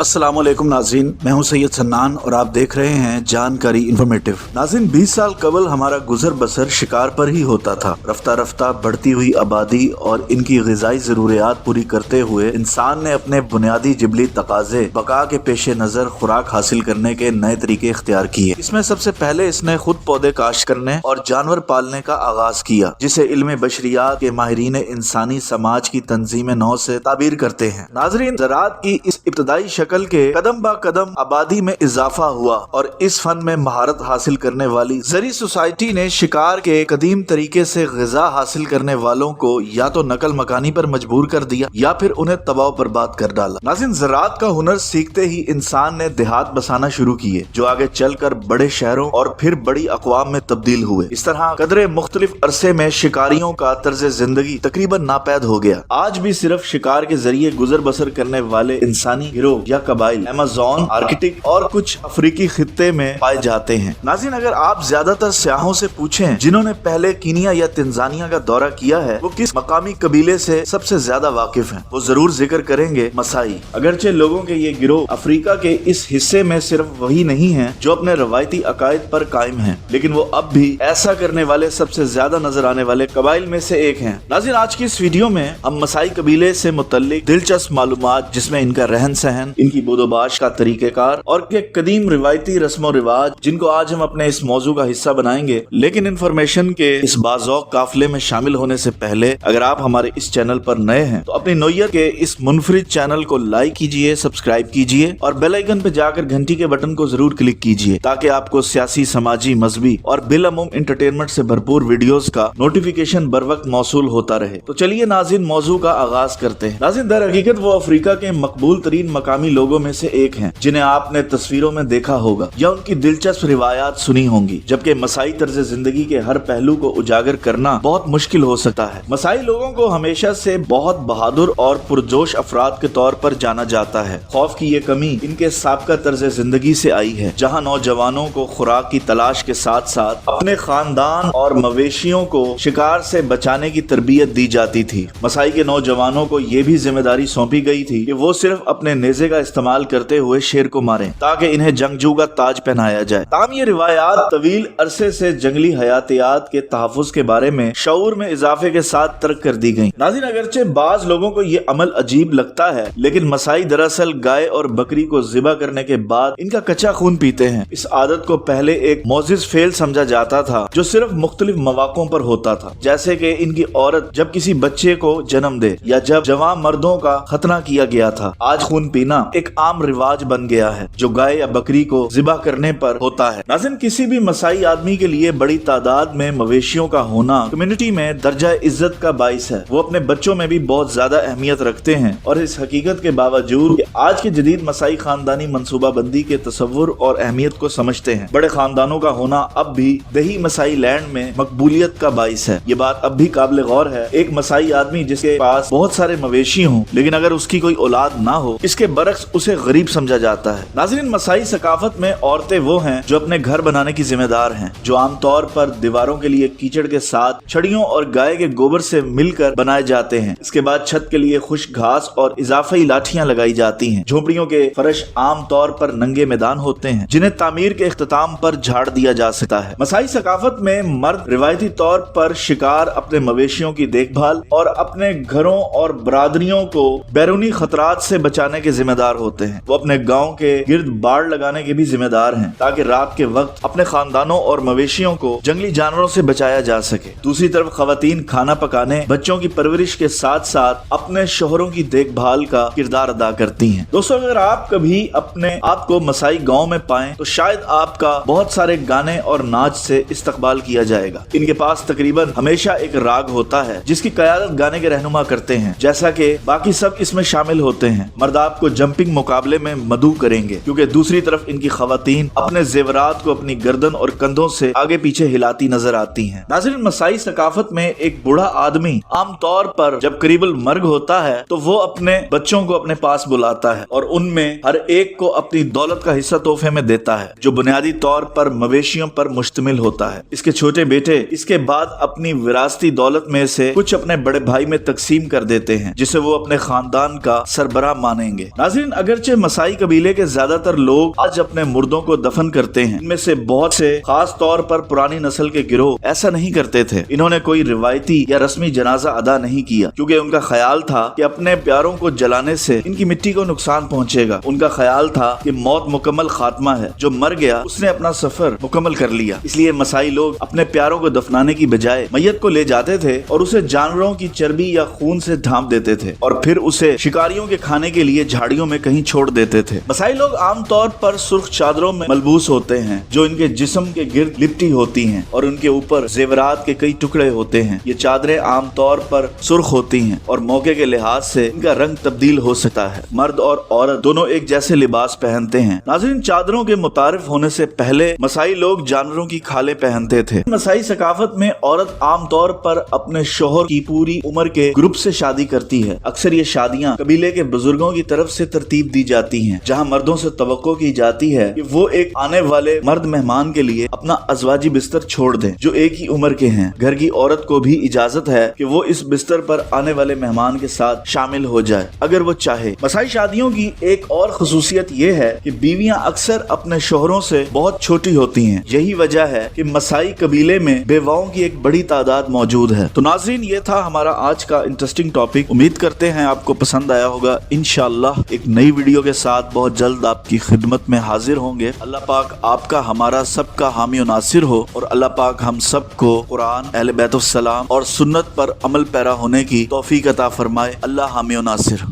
अस्सलाम वालेकुम नाज़रीन, मैं हूं सैयद सन्नान और आप देख रहे हैं जानकारी इन्फॉर्मेटिव। नाज़रीन, 20 साल कबल हमारा गुजर बसर शिकार पर ही होता था। रफ्ता रफ्ता बढ़ती हुई आबादी और इनकी ग़िज़ाई ज़रूरियात पूरी करते हुए इंसान ने अपने बुनियादी जिबली तकाज़े बका के पेश नज़र खुराक हासिल करने के नए तरीके इख्तियार किए। इसमें सबसे पहले इसने खुद पौधे काश्त करने और जानवर पालने का आगाज किया, जिसे इल्म बशरियात के माहिरीन इंसानी समाज की तंजीम नौ से ताबीर करते हैं। नाज़रीन, ज़राअत की इस इब्तदाई शक्ल के कदम ब कदम आबादी में इजाफा हुआ और इस फन में महारत हासिल करने वाली ज़री सोसाइटी ने शिकार के कदीम तरीके से ग़िज़ा हासिल करने वालों को या तो नकल मकानी पर मजबूर कर दिया या फिर उन्हें तबाह बर्बाद कर डाला। नाज़रीन, ज़राअत का हुनर सीखते ही इंसान ने देहात बसाना शुरू किए, जो आगे चलकर बड़े शहरों और फिर बड़ी अक़वाम में तब्दील हुए। इस तरह कदरे मुख्तलिफ अरसे में शिकारियों का तर्ज जिंदगी तकरीबन नापैद हो गया। आज भी सिर्फ शिकार के जरिए गुजर बसर करने वाले इंसानी गिरोह या कबाइल अमेज़न, आर्कटिक और कुछ अफ्रीकी खित्ते में पाए जाते हैं। नाज़रीन, अगर आप ज्यादातर सियाहों से पूछें जिन्होंने पहले कीनिया या तंजानिया का दौरा किया है, वो किस मकामी कबीले से सबसे ज्यादा वाकिफ हैं, वो जरूर जिक्र करेंगे मसाई। अगरचे लोगों के ये गिरोह अफ्रीका के इस हिस्से में सिर्फ वही नहीं है जो अपने रवायती अकायद पर कायम है, लेकिन वो अब भी ऐसा करने वाले सबसे ज्यादा नजर आने वाले कबाइल में से एक हैं। नाज़रीन, आज की इस वीडियो में हम मसाई कबीले से मुतल्लिक दिलचस्प मालूमात, जिसमें इनका रहन सहन, इनकी बोदोबाश का तरीक़ेकार और के कदीम रिवायती रस्म और रिवाज, जिनको आज हम अपने इस मौजू का हिस्सा बनाएंगे। लेकिन इन्फॉर्मेशन के इस बाज़ौक़ काफिले में शामिल होने से पहले अगर आप हमारे इस चैनल पर नए हैं तो अपनी नौयत के इस मुनफरिद चैनल को लाइक कीजिए, सब्सक्राइब कीजिए और बेल आइकन पे जाकर घंटी के बटन को जरूर क्लिक कीजिए, ताकि आपको सियासी, समाजी, मजहबी और बिलअमूम एंटरटेनमेंट से भरपूर वीडियोस का नोटिफिकेशन बर वक्त मौसूल होता रहे। तो चलिए नाज़रीन, मौजू का आगाज करते हैं। नाज़रीन, दर हकीकत वो अफ्रीका के मकबूल तरीन मकामी लोगों में से एक हैं, जिन्हें आपने तस्वीरों में देखा होगा या उनकी दिलचस्प रिवायात सुनी होंगी। जबकि मसाई तर्ज जिंदगी के हर पहलू को उजागर करना बहुत मुश्किल हो सकता है। मसाई लोगों को हमेशा से बहुत बहादुर और पुरजोश अफराद के तौर पर जाना जाता है। खौफ की ये कमी इनके साबका तर्ज जिंदगी से आई है, जहाँ नौजवानों को खुराक की तलाश के साथ साथ अपने खानदान और मवेशियों को शिकार से बचाने की तरबियत दी जाती थी। मसाई के नौजवानों को ये भी जिम्मेदारी सौंपी गई थी कि वो सिर्फ अपने नेज़े का इस्तेमाल करते हुए शेर को मारें, ताकि इन्हें जंगजू का ताज पहनाया जाए। ताम ये रिवायात तवील अरसे से जंगली हयातियात के तहफ़्फ़ुज़ के बारे में शऊर में इजाफे के साथ तर्क कर दी गई। नाज़रीन, अगरचे बाज लोगों को ये अमल अजीब लगता है, लेकिन मसाई दरअसल गाय और बकरी को ज़िबा करने के बाद इनका कच्चा खून पीते हैं। इस आदत को पहले एक मोजिज़ फेल समझा जाता था, जो सिर्फ मुख्तलिफ मौक़ों पर होता था, जैसे कि इनकी औरत जब किसी बच्चे को जन्म दे या जब जवान मर्दों का खतना किया गया था। आज खून पीना एक आम रिवाज बन गया है, जो गाय या बकरी को ज़िबा करने पर होता है। नाज़रीन, किसी भी मसाई आदमी के लिए बड़ी तादाद में मवेशियों का होना कम्युनिटी में दर्जा इज्जत का बाइस है। वो अपने बच्चों में भी बहुत ज्यादा अहमियत रखते हैं और इस हकीकत के बावजूद कि आज के जदीद मसाई खानदानी मंसूबा बंदी के तस्वुर और अहमियत को समझते हैं, बड़े खानदानों का होना अब भी दही मसाई लैंड में मकबूलियत का बाइस है। ये बात अब भी काबिल गौर है। एक मसाई आदमी जिसके पास बहुत सारे मवेशी हों, लेकिन अगर उसकी कोई औलाद ना हो, इसके बरक्स उसे गरीब समझा जाता है। नाज़रीन, मसाई सकाफत में औरतें वो हैं जो अपने घर बनाने की जिम्मेदार हैं, जो आमतौर पर दीवारों के लिए कीचड़ के साथ छड़ियों और गाय के गोबर से मिलकर बनाए जाते हैं। इसके बाद छत के लिए खुश्क घास और इजाफी लाठियां लगाई जाती हैं। झोपड़ियों के फर्श आम तौर पर नंगे मैदान होते हैं, जिन्हें तामीर के इख्तिताम पर झाड़ दिया जा सकता है। मसाई सकाफत में मर्द रिवायती तौर पर शिकार, अपने मवेशियों की देखभाल और अपने घरों और बरादरियों को बैरूनी खतरात से बचाने के जिम्मेदार होते हैं। वो अपने गाँव के गिर्द बाड़ लगाने के भी जिम्मेदार हैं, ताकि रात के वक्त अपने खानदानों और मवेशियों को जंगली जानवरों से बचाया जा सके। दूसरी तरफ खवातीन खाना पकाने, बच्चों की परवरिश के साथ साथ अपने शोहरों की देखभाल का किरदार अदा करती हैं। दोस्तों, अगर आप कभी अपने आप को मसाई गांव में पाएं तो शायद आपका बहुत सारे गाने और नाच से इस्तकबाल किया जाएगा। इनके पास तकरीबन हमेशा एक राग होता है, जिसकी क़यादत गाने के रहनुमा करते हैं, जैसा कि बाकी सब इसमें शामिल होते हैं। मर्द आपको जंपिंग मुकाबले में मदऊ करेंगे, क्योंकि दूसरी तरफ इनकी खवातीन अपने जेवरात को अपनी गर्दन और कंधों से आगे पीछे हिलाती नजर आती हैं। नाज़रीन, मसाई सकाफत में एक बूढ़ा आदमी आमतौर पर जब करीबल मर्ग होता है तो वो अपने बच्चों को अपने पास बुलाता है और उनमें हर एक को अपनी दौलत का हिस्सा तोहफे में देता है, जो बुनियादी तौर पर मवेशियों पर मुश्तमिल होता है। इसके छोटे बेटे इसके बाद अपनी विरासती दौलत में से कुछ अपने बड़े भाई में तकसीम कर देते हैं, जिसे वो अपने खानदान का सरबराह मानेंगे। नाज़रीन, नाज़रीन, अगरचे मसाई कबीले के ज्यादातर लोग आज अपने मुर्दों को दफन करते हैं, इनमें से बहुत से खास तौर पर पुरानी नस्ल के गिरोह ऐसा नहीं करते थे। इन्होंने कोई रिवायती या रस्मी जनाजा अदा नहीं किया क्योंकि उनका ख्याल था कि अपने प्यारों को जलाने से इनकी मिट्टी को नुकसान पहुंचेगा। उनका ख्याल था कि मौत मुकम्मल खात्मा है, जो मर गया उसने अपना सफर मुकम्मल कर लिया। इसलिए मसाई लोग अपने प्यारों को दफनाने की बजाय मैयत को ले जाते थे और उसे जानवरों की चर्बी या खून से ढांप देते थे और फिर उसे शिकारियों के खाने के लिए झाड़ियों में कहीं छोड़ देते थे। मसाई लोग आमतौर पर सुर्ख चादरों में मलबूस होते हैं जो इनके जिस्म के गिर्द लिपटी होती हैं और उनके ऊपर जेवरात के कई टुकड़े होते हैं। ये चादरें आमतौर पर सुर्ख होती हैं और मौके के लिहाज से इनका रंग तब्दील हो सकता है। मर्द और औरत दोनों एक जैसे लिबास पहनते हैं। नाज़रीन, चादरों के मुतारिफ होने से पहले मसाई लोग जानवरों की खालें पहनते थे। मसाई सकाफत में औरत आमतौर पर अपने शोहर की पूरी उम्र के ग्रुप से शादी करती है। अक्सर ये शादियां कबीले के बुजुर्गों की तरफ से तरतीब दी जाती हैं, जहां मर्दों से तवक्को की जाती है कि वो एक आने वाले मर्द मेहमान के लिए अपना अज़वाजी बिस्तर छोड़ दें जो एक ही उम्र के हैं। घर की औरत को भी इजाजत है कि वो इस बिस्तर पर आने वाले मेहमान के साथ शामिल हो जाए अगर वो चाहे। मसाई शादियों की एक और खुसूसियत ये है कि बीवियां अक्सर अपने शोहरों से बहुत छोटी होती हैं। यही वजह है कि मसाई कबीले में बेवाओं की एक बड़ी तादाद मौजूद है। तो नाज़रीन, ये था हमारा आज का इंटरेस्टिंग टॉपिक। उम्मीद करते हैं आपको पसंद आया होगा। इंशाअल्लाह एक नई वीडियो के साथ बहुत जल्द आपकी खिदमत में हाजिर होंगे। अल्लाह पाक आपका हमारा सबका हामी और नासिर हो और अल्लाह पाक हम सबको कुरान, अहले बैतुस सलाम और सुन्नत पर अमल पैरा होने की तौफीक अता फरमाए। अल्लाह हामी और नासिर।